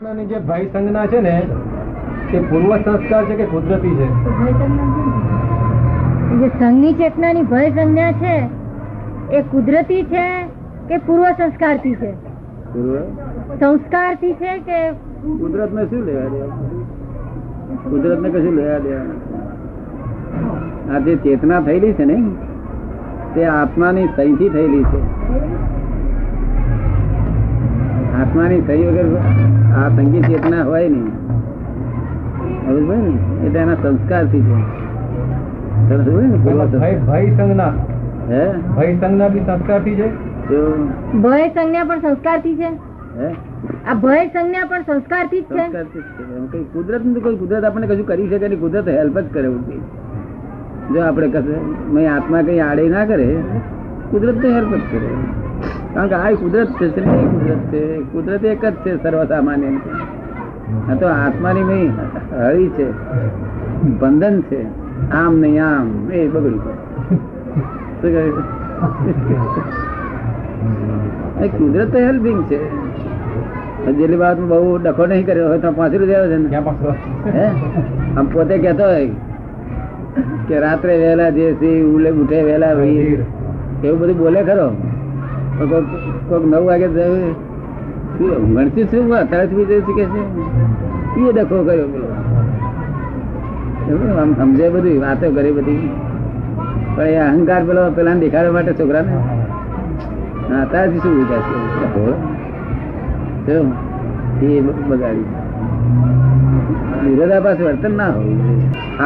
જે ભય સંજ્ઞા છે ને તે પૂર્વ સંસ્કાર છે કે કુદરતી છે? જે સંઘની ચેતનાની ભય સંજ્ઞા છે એ કુદરતી છે કે પૂર્વ સંસ્કારથી છે? સંસ્કારથી છે કે કુદરત ને શું લેવા દેવા? કુદરત ને કશું લેવા દેવા? આ જે ચેતના થયેલી છે ને તે આત્માની સહીથી થયેલી છે. આત્માની સહી વગર આ સંગીત ચેતના હોય નહીં. એટલે એના સંસ્કારથી છે. ભય સંજ્ઞા ભય સંજ્ઞા બી સંસ્કારથી છે. ભય સંજ્ઞા પણ સંસ્કારથી છે. આ ભય સંજ્ઞા પણ સંસ્કારથી જ છે. કુદરત કોઈ કુદરત આપણને કશું કરી શકે નહીં. કુદરત હેલ્પ જ કરે. જો આપણે કશે આત્મા કઈ આડે ના કરે, કુદરત તો હેલ્પ જ કરે. કારણ કે આ કુદરત છે, કુદરત છે. કુદરત એક જ છે સર્વસામાન્ય. આ તો આત્માની નહીં હળી છે, બંધન છે. આમ નહીં આમ એ બગડ્યું. કુદરત તો હેલ્પિંગ છે. જેટલી વાત બહુ ડખો નહીં કર્યો હોય તો 5 રૂપિયા આવે છે ને. આમ પોતે કેતો હોય કે રાત્રે વહેલા જે ઉઠે વહેલા એવું બધું બોલે ખરો. કોઈક 9 વાગે ગણતી શું અત્યારે શીખે છે એ ડખો કર્યો પેલો. આમ સમજે બધી વાતો કરી બધી, પણ એ અહંકાર પેલો પેલા દેખાડવા માટે છોકરાને અત્યારથી શું વિચાર છે બગાડી. વિરોધાભાસ વર્તન ના હોય.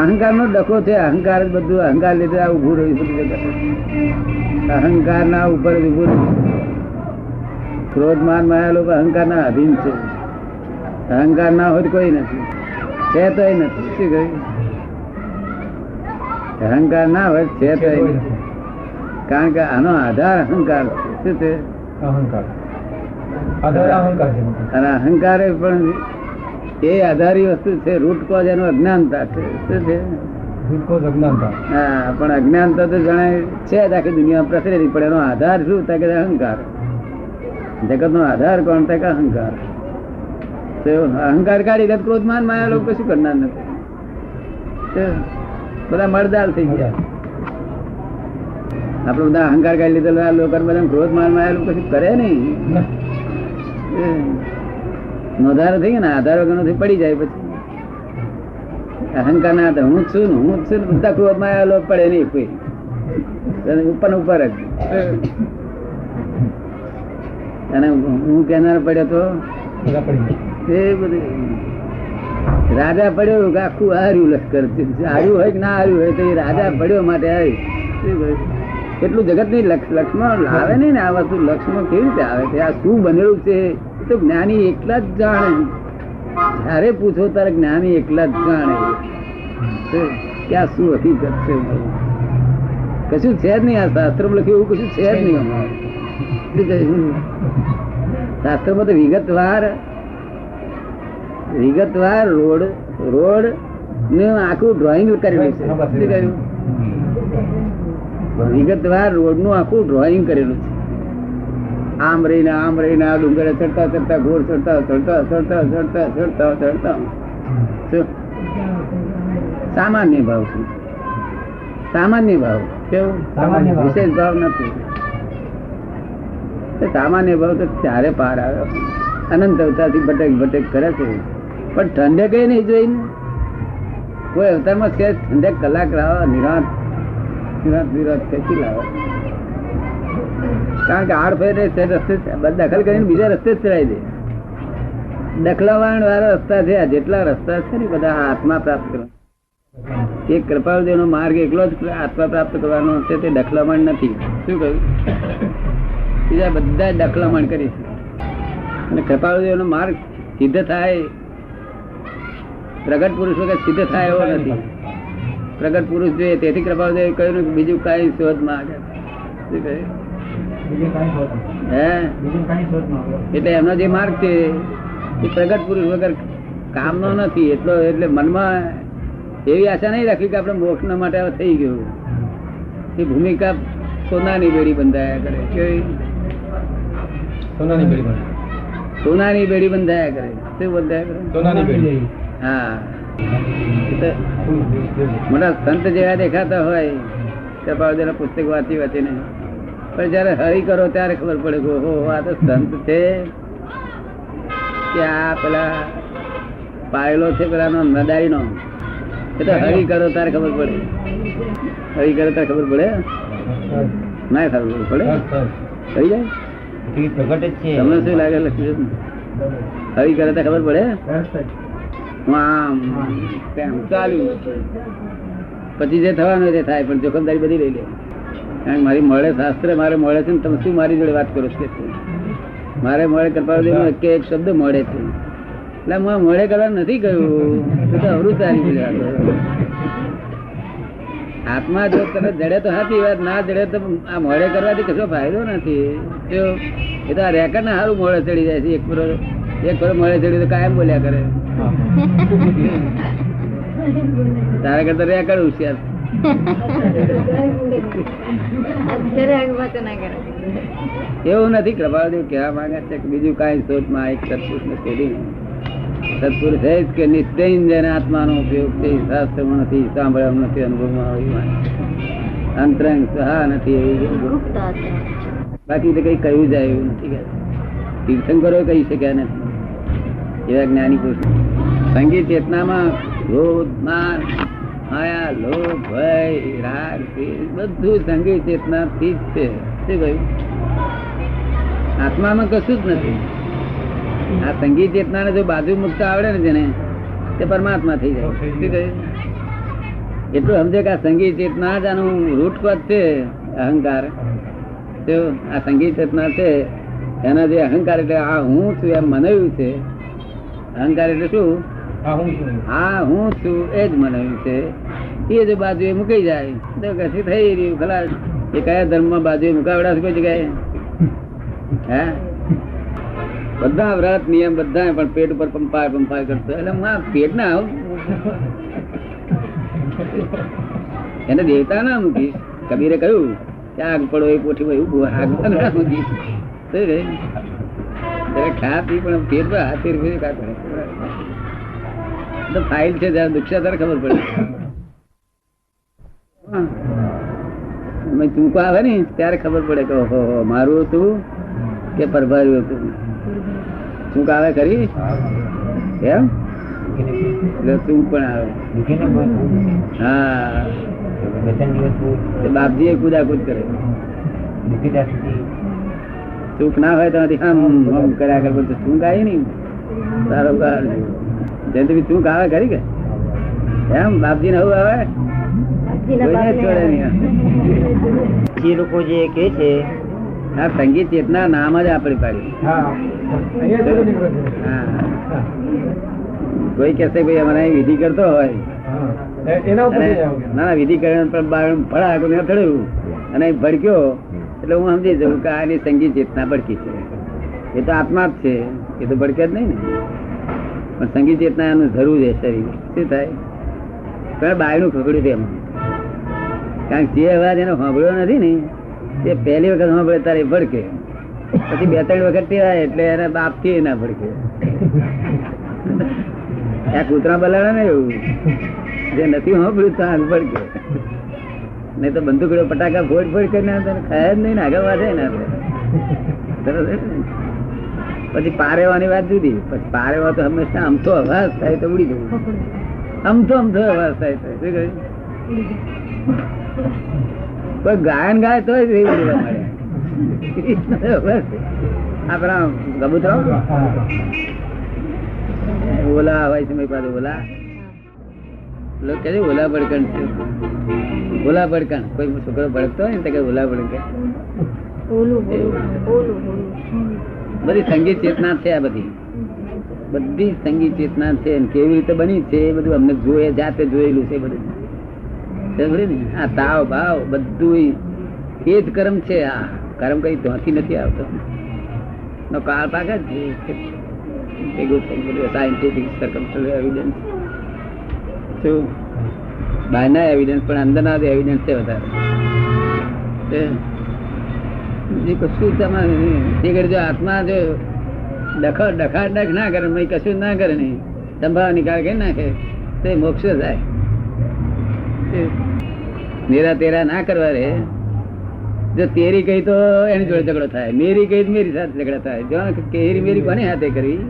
અહંકાર નો ડખો છે. અહંકાર જ બધું. અહંકાર લીધે આ ઉભું રહ્યું બધું. અહંકાર ના ઉપર ઉભું રહ્યું. ક્રોધ માન માયા લોકો અહંકાર ના અધીન છે. અહંકાર ના હોય કોઈ નથી, છે તો નથી. શું કહ્યું? અહંકાર ના હોય છે તો નથી. કારણ કે આનો આધાર અહંકાર છે. શું છે? અહંકાર અહંકાર છે. અને અહંકાર પણ એ આધારી વસ્તુ છે. રૂટ કોઝ એનું અજ્ઞાનતા છે. શું છે? રૂટ કોઝ અજ્ઞાનતા. હા, પણ અજ્ઞાનતા તો જણાય છે જ આખી દુનિયા પ્રસરેલી. પણ એનો આધાર શું થાય કે અહંકાર. જગત નો આધાર કોણ થાય કે અહંકાર. અહંકાર કાઢી દે ક્રોધ માન માયા લોકો કશું કરનાર નથી. બધા મરદાર થઈ ગયા. આપડે બધા અહંકાર કાઢી લીધેલા લોકો બધા ક્રોધ માન માયા લોકો કશું કરે નહીં. નોંધારો થઈ ગયા ને આધાર વગર પડી જાય. પછી અહંકાર ના આધાર હું જ છું બધા ક્રોધ માયા લોકો પડે નહીં કોઈ. ઉપર ઉપર જ. અને હું કેનાર પડ્યો તો એ બધું રાજા પડ્યો કે આખું હાર્યું લશ્કર. હાર્યું હોય કે ના હાર્યું હોય તો એ રાજા પડ્યો માટે હાર્યું. એટલું જગત ની લક્ષ્મણ આવે નહીં ને. આ વસ્તુ લક્ષ્મણ કેવી રીતે આવે છે? આ શું બનેલું છે એ તો જ્ઞાની એકલા જ જાણે. જયારે પૂછો ત્યારે જ્ઞાની એકલા જ જાણે કે આ શું હકીકત છે. કશું છે જ નહીં. આ શાસ્ત્રમાં લખ્યું એવું કશું છે જ નહીં. શાસ્ત્રમાં તો વિગતવાર રોડ નું આખું ડ્રોઈંગ કરેલું છે. વિગતવાર રોડ નું આખું ડ્રોઈંગ કરેલું છે. આમ રહીને આ ડુંગરે ચડતા ચડતા ઘોર ચડતા સામાન્ય ભાવ છે. સામાન્ય ભાવ કેવું? વિશેષ ભાવ નથી. સામાન્ય ભાવ તો ત્યારે પાર આવ્યો. અનંત અવતારથી ભટક કરે છે. પણ ઠંડક એ નહીં જોઈને કોઈ અવતારમાં છે ઠંડક કલાક લાવો. નિરાંત ખેંચી લાવો. કારણ કે આડ ફેર રસ્તે દખલ કરીને બીજા રસ્તે જ ચડાવી દે. દખલાવાણ વાળા રસ્તા છે. જેટલા રસ્તા છે ને બધા આત્મા પ્રાપ્ત કરવા. એક કૃપાળુદેવ નો માર્ગ એકલો જ આત્મા પ્રાપ્ત કરવાનો છે. તે દખલામણ નથી. શું કહ્યું? બીજા બધા દખલામણ કરી છે. અને કૃપાળુદેવ નો માર્ગ સિદ્ધ થાય, પ્રગટ પુરુષ વગર સિદ્ધ થાય એવો નથી. પ્રગટ પુરુષ જોઈએ. તેથી કૃપાળુદેવ કહ્યું કે બીજું કઈ શોધ માંગે. શું કહ્યું? એટલે એમનો જે માર્ગ છે એ પ્રગટ પુરુષ વગર કામનો નથી. એટલે મનમાં એવી આશા નહીં રાખી કે આપણે મોક્ષ માટે થઈ ગયું. એ ભૂમિકા સોનાની બેડી બંધાયા કરે. કેવી? સોનાની બેડી સોનાની બેડી બંધાયા કરે. શું બંધાયા કરે? સોનાની પેઢી. હા. એ તો મોટા સંત જેવા દેખાતા હોય કપાળદેવના પુસ્તક વાંચી વાંચીને, પણ જયારે હરી કરો ત્યારે ખબર પડે કે ઓહો આ તો સંત છે કે આ પેલા પાયેલો છે પેલાનો નદારીનો. એ તો હરી કરો ત્યારે ખબર પડે. હરી કરો ત્યારે ખબર પડે ના ખબર પડે થઈ જાય. તમને શું લાગે લક્ષ્મી? હરી કરે તો ખબર પડે. આમ તેમ ચાલ્યું પછી જે થવાનું તે થાય, પણ જોખમદારી બધી લઈ લે. કારણ કે મારી મળે શાસ્ત્ર મારે મળે છે ને તમે શું મારી જોડે વાત કરો છો? મારે મળે કપાળદેવનો એક શબ્દ મળે છે એટલે મળે કરવા નથી કહ્યું તો અવરું ચાલી ગયું. આત્મા જો તમે જડે તો સાચી વાત, ના જડે તો આ મોડે કરવાથી કશો ફાયદો નથી. એ તો આ રેકર્ડ ને સારું મોડે ચડી જાય છે. એક કરોડ મોડે ચડ્યું તો કાયમ બોલ્યા કરે. તારા કરતા રેકર્ડ હોશિયાર. એવું નથી. કૃપાળદેવ કહેવા માંગે છે કે બીજું કઈ શોધમાં એક સત્પુરુષ ને શોધી. સત્પુરુષ છે કે નિશ્ચય જેને આત્માનો ઉપયોગ છે, શાસ્ત્રમાં નથી, સાંભળવામાં નથી, અનુભવમાં હોય, અંતરંગ સહા નથી. બાકી તો કઈ કહ્યું જાય એવું નથી. તીર્થંકરો કહી શક્યા નથી એવા જ્ઞાની પુરુષ. સંગીત ચેતનામાં ક્રોધ, માન, માયા, લોભ, ભય, રાગ, બધું સંગીત ચેતના થી જ છે. શું કહ્યું? આત્મામાં કશું જ નથી. આ સંગીત ચેતના ને જો બાજુ મુકતા આવડે ને જેને તે પરમાત્મા થઈ જાય. શું કહ્યું? એટલું સમજે કે આ સંગીત ચેતના જ આનું રૂટ કોઝ છે. અહંકાર તો આ સંગીત ચેતના છે એના જે અહંકાર એટલે આ હું છું એમ મનાવ્યું છે. અહંકાર એટલે શું? હા હું છું એ જ મનાવ્યું છે. એ જો બાજુ એ મૂકી જાય તો કશું થઈ રહ્યું ખલાસ. એ કયા ધર્મ માં બાજુ મુકાવડા કોઈ જગ્યાએ? હે બધા વ્રત નિયમ બધા પણ પેટ ઉપર પંપાય કરતો. એટલે પેટ ના એને દેવતા ના મૂકીશ. કબીરે કહ્યું કે આગ પડો એ પોઠી એવું આગ ના મૂકીશ. ખા પી પણ પેટ પર હાથે તો ફાઇલ છે. જયારે દુખ્યા ત્યારે ખબર પડે. ચૂકો આવે ને ત્યારે ખબર પડે કે ઓહો મારું હતું કે પરભાર્યું હતું. ચૂક આવે ખરી એમ એટલે ચૂક પણ આવે. હા બાપજી એ કુદાકુદ કરે. ચૂક ના હોય તો આમ કર્યા કર. ચૂક આવી નઈ સારો જયંતિ ચૂક આવે ખરી કે એમ બાપજી ને આવું આવે છોડે નહીં. જે લોકો જે કે છે આ સંગીત ચેતના નામ જ આપડી પાડી. કોઈ કેસે ભાઈ અમારે વિધિ કરતો હોય ના વિધિ કરીને થયું અને ભડક્યો એટલે હું સમજી જાઉં કે આની સંગીત ચેતના ભડકી છે. એ તો આત્મા જ છે, એ તો ભડકે જ નહીં ને. પણ સંગીત ચેતના એનું જરૂર છે શરીર. શું થાય બાયનું ખગડ્યું તેમ. કારણ કે જે અવાજ એનો સાંભળ્યો નથી ને તે પહેલી વખત સાંભળે તારે ભડકે, પછી 2-3 વખત ટેવાય એટલે એને બાપ થી ના ભડકે. આ કૂતરા બલાડે ને એવું જે નથી સાંભળ્યું તો આગ ભડકે. નહી તો બંદૂકડો પટાકા ફોડ કરીને ખાય જ નહીં ને આગળ વધે ને. પછી પારેવાની વાત જુદી. પછી પારેવા તો હંમેશા અમથો અવાજ થાય તો ઉડી જવું. અમથો અવાજ થાય તો શું કહ્યું? કોઈ ગાયન ગાય તો આપણા ગબૂતરા ઓલા હોય છે પાસે ઓલા કે ઓલા ભડકણ છે. ઓલા ભડકણ કોઈ છોકરો ભડકતો હોય ને તો ઓલા ભડકણ. બધી સંગીત ચેતના છે. આ બધી સંગીત ચેતના છે. કેવી રીતે બની છે એ બધું અમને જોઈએ, જાતે જોયેલું છે બધું. આ તાવ ભાવ બધું એ જ કર્મ છે. આ કર્મ કઈ ત્યાંથી નથી આવતો. કાળ પાક જ સાયન્ટિફિક સર્કમસ્ટન્શિયલ એવિડન્સ બહારના એવિડન્સ પણ અંદરના એવિડન્સ છે વધારે. કશું તમારે જો આત્મા જો ડખ ના કરે મય કશું ના કરે નહીં, સંભાવ નિકાલ કરી નાખે તે મોક્ષ જાય. મેરા તેરા ના કરવા રે. જો તેરી કઈ તો એની જોડે ઝઘડો થાય, મેરી કઈ મેરી સાથે ઝઘડા થાય. જો કેરી મેરી કોની હાથે કરવી?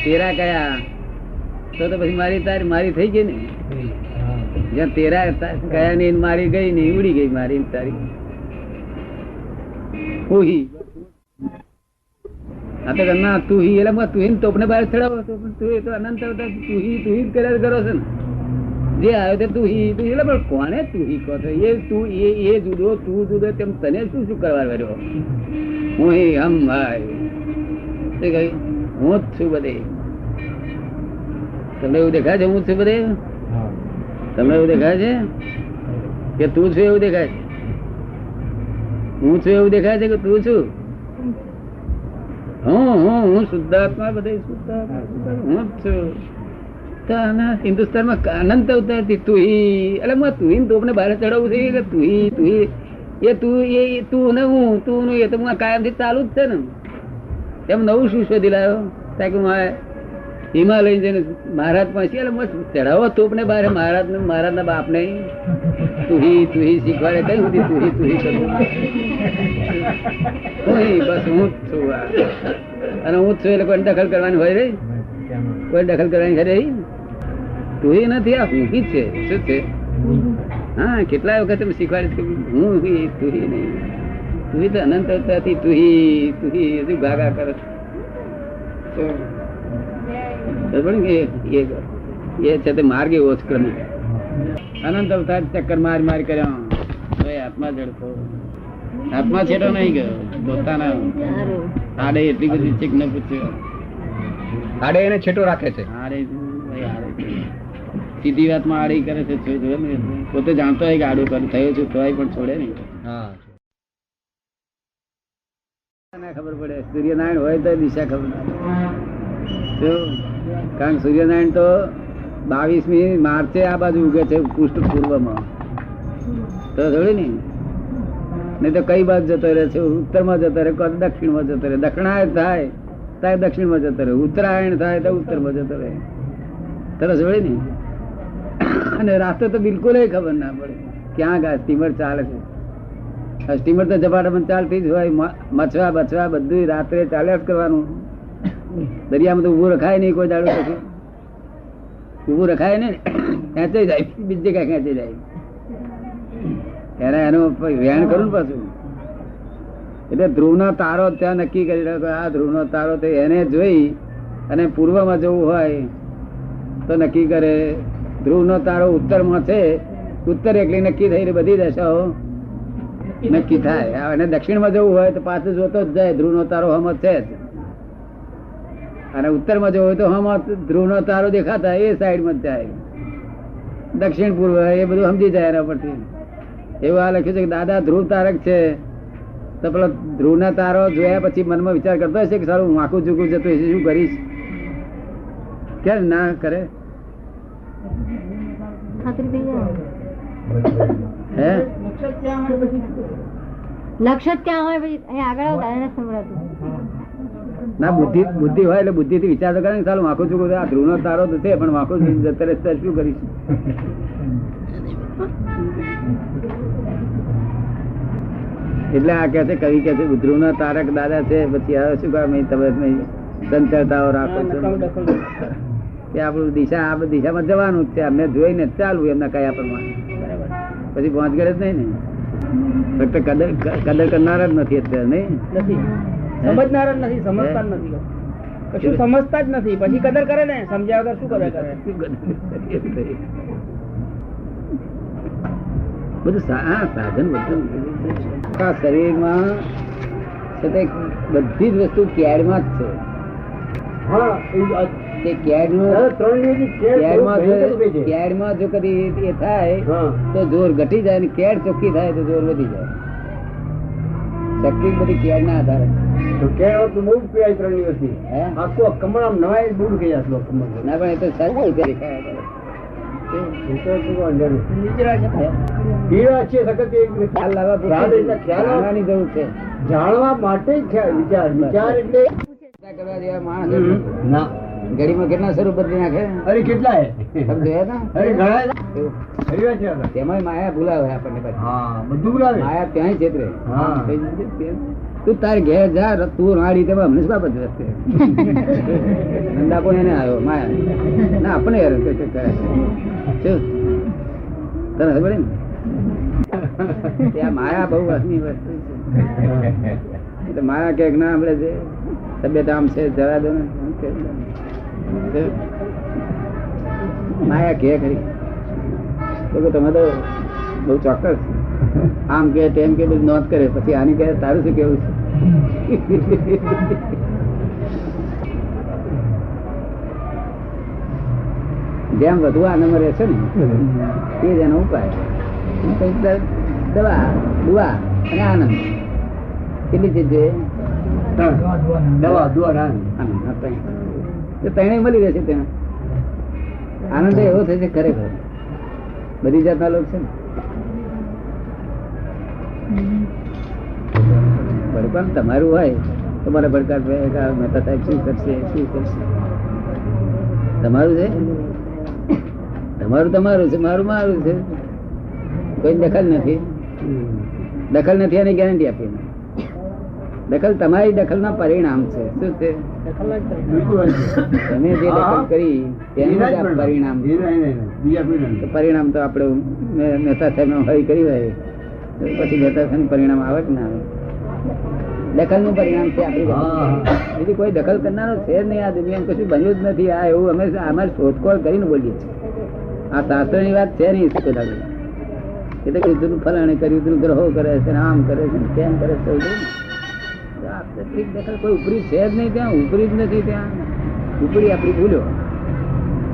તેરા કયા તો પછી મારી થઈ ગઈ ને. જ્યાં તેરા કયા ની મારી ગઈ ને ઉડી ગઈ મારી તારી. આ તો ના તું હી એટલે તું હી તોપને બહાર ચડાવો તો તું એ તો અનંત અવતાર તું હી કર્યા કરો છો ને. જે આવ્યો તે તું હી એટલે પણ કોને તું હી કહો છો? એ તું એ જુદો તું જુદો તેમ તને શું કરવા વર્યો? હું હમ ભાઈ હું જ છું બધે. તમને એવું દેખાય છે હું જ છું બધે? તમને એવું દેખાય છે કે તું છું એવું દેખાય છે? હું છું એવું દેખાય છે કે તું છું? હું શુદ્ધાત્મા બધે શુદ્ધાત્મા હું જ છું. હિન્દુસ્તાનમાં અનંત અવતાર થી તું એટલે તું તોપને બહાર ચડાવવું છે કે તું એ તું ને હું તું એ તો કાયમ થી ચાલુ જ છે ને. એમ નવું શું શોધી લાવ્યો? તાકે હિમાલય જઈને મહારાજ પાસે ચડાવો તોપ ને બહાર મહારાજ ના બાપ ને તું શીખવાડે કઈ સુધી તું કરું બસ હું જ છું. અને હું જ છું એટલે કોઈ દખલ કરવાની હોય રે? કોઈ દખલ કરવાની ખરે? તું નથી, આ હું છે. શું છે? હા, કેટલા વખત શીખવાડે હું તું નહીં. તું તો અનંત અવતારથી તું હજુ ભાગા કરે. એ છે તે માર્ગ એવો જ ક્રમ. અનંત અવતાર ચક્કર મારી કર્યો આત્મા જડતો. આત્મા છેટો નહીં ગયો પોતાના આડે એટલી બધી ચીક ન પૂછ્યો. આડે એને છેટો રાખે છે. સીધી વાતમાં આડી કરે છે. પોતે જાણતો હોય કે આડું કરું થયો છું તોય પણ છોડે નહીં. ખબર પડે સૂર્યનારાયણ હોય તો દિશા ખબર ના. કારણ સૂર્યનારાયણ તો 22મી માર્ચે આ બાજુ ઉગે છે પૃષ્ઠ પૂર્વમાં. તો જોડે ને નહીં તો કઈ બાજુ જતો રહે છે? ઉત્તરમાં જતો રહે, દક્ષિણમાં જતો રહે. દક્ષિણાયન થાય ત્યારે દક્ષિણમાં જતો રહે, ઉત્તરાયણ થાય તો ઉત્તરમાં જતો રહે. તરસ જોડે ને. અને રાસ્તો તો બિલકુલ ખબર ના પડે ક્યાં સ્ટીમર ચાલે છે. સ્ટીમર તો ઝપાટામાં ચાલતી જ હોય. મછવા બચવા બધું રાત્રે ચાલ્યા જ કરવાનું. દરિયામાં તો ઉભું રખાય નહીં કોઈ દાડો. પછી ઉભું રખાય ને ખેંચાઈ જાય, બીજી જગ્યાએ ખેંચાઈ જાય. એનું વેણ કરું ને પાછું. એટલે ધ્રુવનો તારો ત્યાં નક્કી કરી રહ્યો. આ ધ્રુવનો તારો તો એને જોઈ અને પૂર્વમાં જવું હોય તો નક્કી કરે. ધ્રુવનો તારો ઉત્તરમાં છે, ઉત્તર એકલી નક્કી થઈ બધી દશાઓ નક્કી થાય. અને દક્ષિણમાં જવું હોય તો પાછું જોતો જ જાય ધ્રુવનો તારો હમ છે જ. અને ઉત્તરમાં જવું હોય તો હમ ધ્રુવનો તારો દેખાતા એ સાઈડમાં જ જાય. દક્ષિણ પૂર્વ એ બધું સમજી જાય એના પરથી. એવું આ લખ્યું છે કે દાદા ધ્રુવ તારક છે. તો પેલો ધ્રુવના તારો જોયા પછી મનમાં વિચાર કરતો હશે કે સારું હું આખું ચૂકું જતું હશે, શું કરીશ? કેમ ના કરે? હે લક્ષ ક્યાં હોય પછી આગળ સંભળાતું ના. બુદ્ધિ હોય એટલે બુદ્ધિ થી વિચાર તો કરે ને સારું આખું ચૂકું. આ ધ્રુવનો તારો તો છે પણ આખું જતો રહેશે શું કરીશ? એટલે આ કે છે કવિ કે છે ધ્રુવનો તારક દાદા છે. પછી હવે શું કામ તમે સંચળતાઓ રાખો છો કે આપણું દિશા આ દિશામાં જવાનું જ છે. અમને જોઈને ચાલવું એમના કયા પ્રમાણે. પછી પહોંચગડે જ નહીં ને. ફક્ત કદર કરનાર જ નથી અત્યારે નહીં. સમજનાર જ નથી, સમજતા જ નથી, કશું સમજતા જ નથી. પછી કદર કરે ને સમજ્યા વગર શું કદર કરે? બધું સાધન બધું શરીરમાં બધી જ વસ્તુ કેડમાં જ છે. કેડમાં જો કદી એ થાય તો જોર ઘટી જાય ને કેડ ચોખ્ખી થાય તો જોર વધી જાય. શક્તિ બધી કેડ ના આધારે. ના પણ એ તો જાણવા માટે વિચાર એટલે કરવા જેવા માણસ ના ઘડીમાં કેટલા સ્વરૂપ બદલી નાખે અરે કેટલા હે તમે જોયા હતા? અરે ઘણા એવું. ખરી વાત છે આ તો. તેમાંય માયા ભૂલાવે આપણને પાછી. હા બધું બોલાવે માયા ત્યાંય છેતરે. હા. તું તાર ઘેર જા, તું રાડી તેમાં અમને શું બાબત રસ્તે ધંધા કોઈ એને આવ્યો માયા ના આપણે હેરાન કરે છે. શું તને ખબર ને ત્યાં માયા બહુ વાસની વસ્તુ છે. એટલે માયા ક્યાંક ના આપણે છે તબિયત આમ છે જવા દો ને આમ કે. માયા કે ખરી તો કે તમે તો બહુ ચોક્કસ આમ કે તેમ કે બધું નોંધ કરે પછી આની કે તારું શું કેવું છે? જેમ વધુ આનંદ રહેશે ને એ જ એનો ઉપાય. દવા દુઆ અને આનંદ કેટલી ચીજ જોઈએ? દવા દુઆ ત્રણેય મળી રહેશે ત્યાં. આનંદ એવો થશે ખરેખર બધી જાતના લોકો છે ને. ભડકામ તમારું હોય તમારે ભડકાર મહેતા સાહેબ શું કરશે શું કરશે તમારું છે. તમારું તમારું છે, મારું મારું છે. કોઈ દખલ નથી. દખલ નથી એની ગેરંટી આપી. દખલ તમારી દખલ ના પરિણામ છે. શું છે? તમે જે દખલ કરી તેનું જ આ પરિણામ છે. તો પરિણામ તો આપણે મહેતા સાહેબ નો હરી કરી હોય પછી મહેતા સાહેબ પરિણામ આવે કે ના આવે? દખલ નું પરિણામ છે આપણી. બીજું કોઈ દખલ કરનારો છે નહીં આ દુનિયામાં, કશું બન્યું જ નથી. આ એવું અમે અમારી શોધખોળ કરીને બોલીએ છીએ. આ શાસ્ત્ર ની વાત છે નહીં. એટલે કે તું ફલાણે કર્યું, તું ગ્રહો કરે છે, આમ કરે છે, તેમ કરે છે. દખલ કોઈ ઉપરી છે જ નહીં ત્યાં. ઉપરી જ નથી ત્યાં. ઉપરી આપડી ભૂલ્યો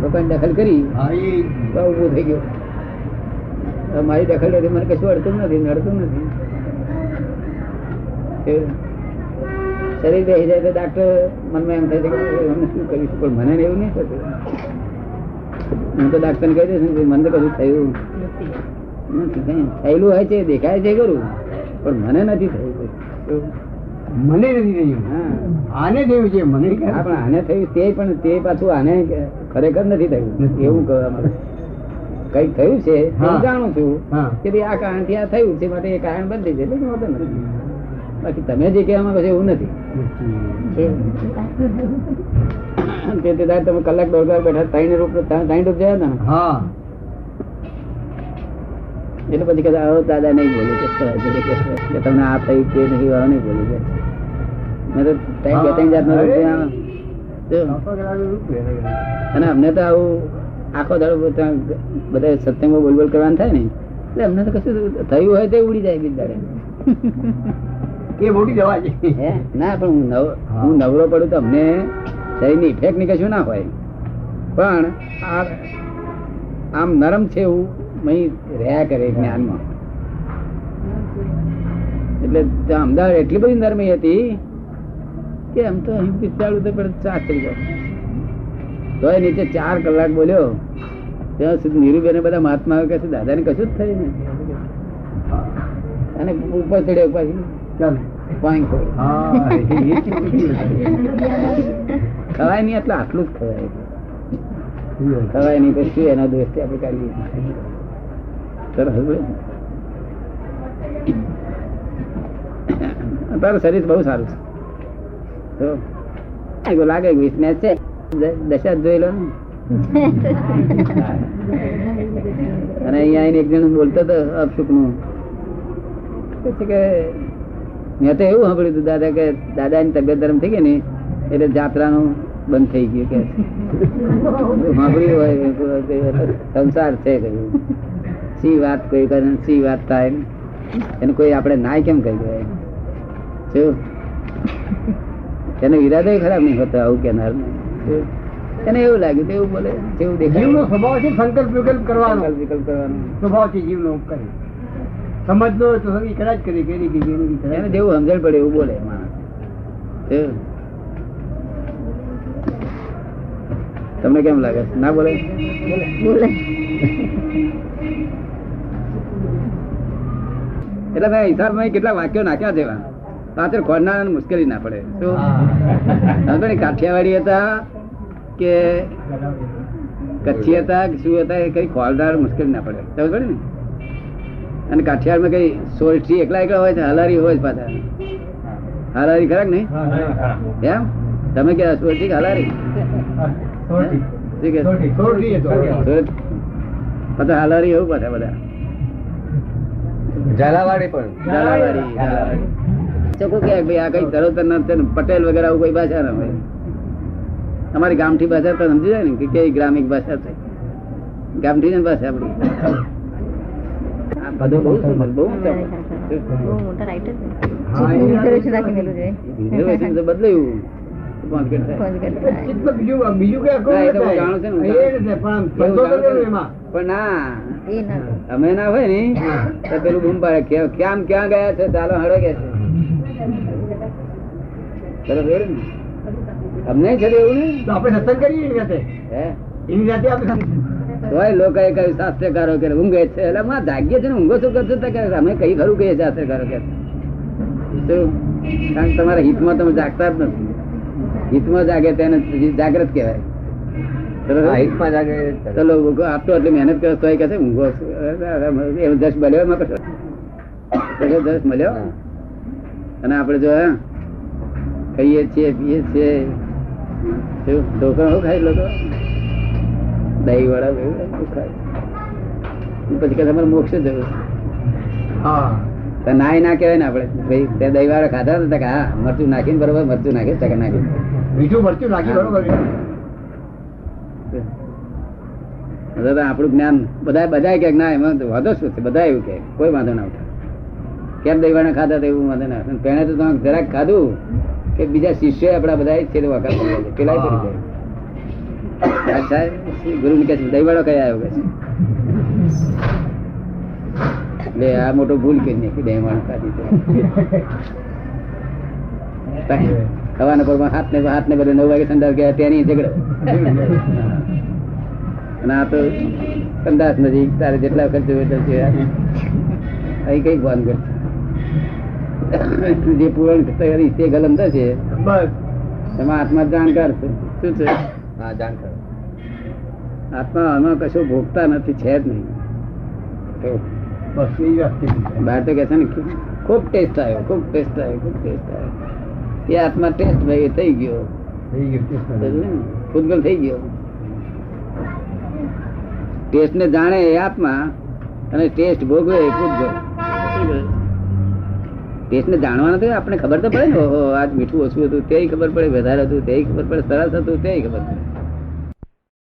લોકોને દખલ કરી તો ઉભું થઈ ગયું. મારી દખલ નથી, મને કશું અડતું નથી, નડતું નથી. શરીર બેસી જાય તો ડાક્ટર મનમાં એમ થાય છે કે શું કરીશું, પણ મને એવું નહીં થતું. હું તો ડાક્ટર ને કહી દઈશ ને મને તો કશું થયું નથી. થયેલું હોય છે, દેખાય છે ખરું, પણ મને નથી થયું. મને નથી થયું. હા આને થયું છે મને. હા પણ આને થયું તે પણ તે પાછું આને ખરેખર નથી થયું એવું કહેવા માંગે. કઈક થયું છે હું જાણું છું કે આ કારણ થી આ થયું છે માટે એ કારણ બદલી છે એટલે વાંધો નથી. બાકી તમે જે કહેવા માંગો છો એવું નથી. તમે કલાક દોઢ કલાક બેઠા 3 રૂપ જયા ને. હા એટલે પછી કદાચ આવો દાદા નહીં બોલું કે તમને આ થયું કે નહીં આવો નહીં બોલું કે મેં તો 2-3 જાતનો અને અમને તો આવું આખો દાડો બધા સત્સંગમાં બોલ બોલ કરવાનું થાય ને એટલે અમને તો કશું થયું હોય તો ઉડી જાય બીજ દાડે. એ મોટી દવા છે. ના પણ હું નવરો પડું તો અમને શરીરની ઇફેક્ટ ની કશું ના હોય, પણ આમ નરમ છે એવું રહ્યા કરે જ્ઞાનમાં. એટલે અમદાવાદ એટલી બધી નરમી હતી કે એમ તો અહીં પિસ્તાળું તો પણ ચા થઈ જાય તો નીચે 4 કલાક બોલ્યો ત્યાં સુધી નીરુબેન બધા મહાત્મા આવે કે દાદા ને કશું જ થયું ને. અને ઉપર ચડ્યો પાછી ખવાય નહીં એટલે આટલું જ ખવાય. ખવાય નહીં પછી એના દોસ્ત આપણે કાઢીએ. તારું શરીર બહુ સારું છે. લાગે વીકનેસ છે, દશા જોઈ લો ને. અને અહીંયા એક જણ બોલતો હતો અપસુખ નું કે મેં તો એવું સાંભળ્યું હતું દાદા કે દાદા ની તબિયત ગરમ થઈ ગઈ ને એટલે જાત્રાનું બંધ થઈ ગયું કે સાંભળ્યું હોય સંસાર છે કહ્યું સી વાત કોઈ કરે સી વાત થાય એને કોઈ આપણે નાય કેમ કહી દે શું એનો ઈરાદો ખરાબ નહીં હોતો આવું કેનાર એને એવું લાગ્યું તો એવું બોલે જેવું દેખાય. જીવનો સ્વભાવ છે સંકલ્પ વિકલ્પ કરવાનો સ્વભાવ છે જીવનો. સમજ લો તો કદાચ કરી એને જેવું સમજણ પડે એવું બોલે માણસ. તમને કેમ લાગે ના બોલે? બોલે. એટલે મેં હિસાબમાં કેટલા વાક્યો નાખ્યા છે પાછળ ખોરનાર મુશ્કેલી ના પડે. શું કાઠિયાવાડી હતા કે કચ્છી હતા કે શું હતા, કઈ ખોલનાર મુશ્કેલી ના પડે. સમજ પડે ને. અને કાઠિયાવાડ માં કઈ સોરઠી એકલા એકલા હોય છે, હલારી હોય પાછા. હલારી ખરા ને એમ તમે કે સોરઠી કે હલારી પાછા હલારી એવું પાછા બધા ઝાલાવાડી પણ ચોખ્ખું કે ભાઈ આ કઈ તરોતર ના પટેલ વગેરે આવું કોઈ ભાષા ના હોય. અમારી ગામઠી ભાષા તો સમજી જાય ને કે કઈ ગ્રામિક ભાષા છે, ગામઠી ને ભાષા આપડી. બધું બહુ સુંદર, બહુ બદલાયું. પણ ના અમે ના હોય ને તો પેલું બૂમ પાડે ક્યાં ક્યાં ગયા છે, ચાલો હળો કે છે. અમને છે એવું ને આપણે સત્સંગ કરીએ એની સાથે એની સાથે આપણે લોકો કઈ શાસ્ત્રકારો કે ઊંઘે છે, એટલે માં જાગીએ છે ને ઊંઘો શું કરશો કે અમે કઈ ખરું કહીએ શાસ્ત્રકારો કે કારણ કે તમારા હિતમાં તમે જાગતા જ નથી. હિતમાં જાગે તેને જાગ્રત કહેવાય. ચલો આપતો એટલે મહેનત કરો તો કે છે ઊંઘો એવો જશ મળ્યો એમાં કશો જશ મળ્યો. અને આપડે જો ખાઈએ છીએ પીએ છીએ ઢોકળા ખાઈ લોકો દહીં વાળા ખાય પછી કે તમારે મોક્ષ જવું નાય ના કહેવાય ને આપડે ભાઈ તે દહીં વાળા ખાધા હતા કે હા મરચું નાખીને બરોબર મરચું નાખી તકે નાખી મીઠું મરચું નાખી બરોબર. આપણું જ્ઞાન બધા બધા કે ના એમાં વાંધો શું છે, બધા એવું કે કોઈ વાંધો ના ઉઠે. કેમ દહીં વાળા ખાધા હતા એવું વાંધો ના. પેણે તો તમે જરાક ખાધું કે બીજા શિષ્ય આપડા બધા છે વખત પેલા કરી જાય. ગુરુ ને કે દહીં વાળો કયા આવ્યો કે એટલે આ મોટો ભૂલ કરી નાખી દહીં વાળો ખાધી ખાવાના પર હાથ ને બધે 9 વાગે સંડાસ ગયા તેની ઝઘડો. અને આ તો સંડાસ નજીક તારે જેટલા વખત અહીં કઈક ભાન કરશે જે પૂરણ તે ગલન થશે એમાં આત્મા જાણકાર છે. શું છે આત્મા આમાં કશું ભોગતા નથી, છે જ નહીં. બહાર તો કે છે ને ખૂબ ટેસ્ટ આવ્યો, ખૂબ ટેસ્ટ આવ્યો, ખૂબ ટેસ્ટ આવ્યો. એ આત્મા ટેસ્ટ ભાઈ થઈ ગયો, પૂતગલ થઈ ગયો. ટેસ્ટ ને જાણે એ આત્મા અને ટેસ્ટ ભોગવે એ પૂતગલ. ટેસ્ટ ને જાણવા નથી, આપણે ખબર તો પડે ને આજ મીઠું ઓછું હતું તે ખબર પડે, વધારે હતું તે ખબર પડે, સરસ હતું તે ખબર પડે.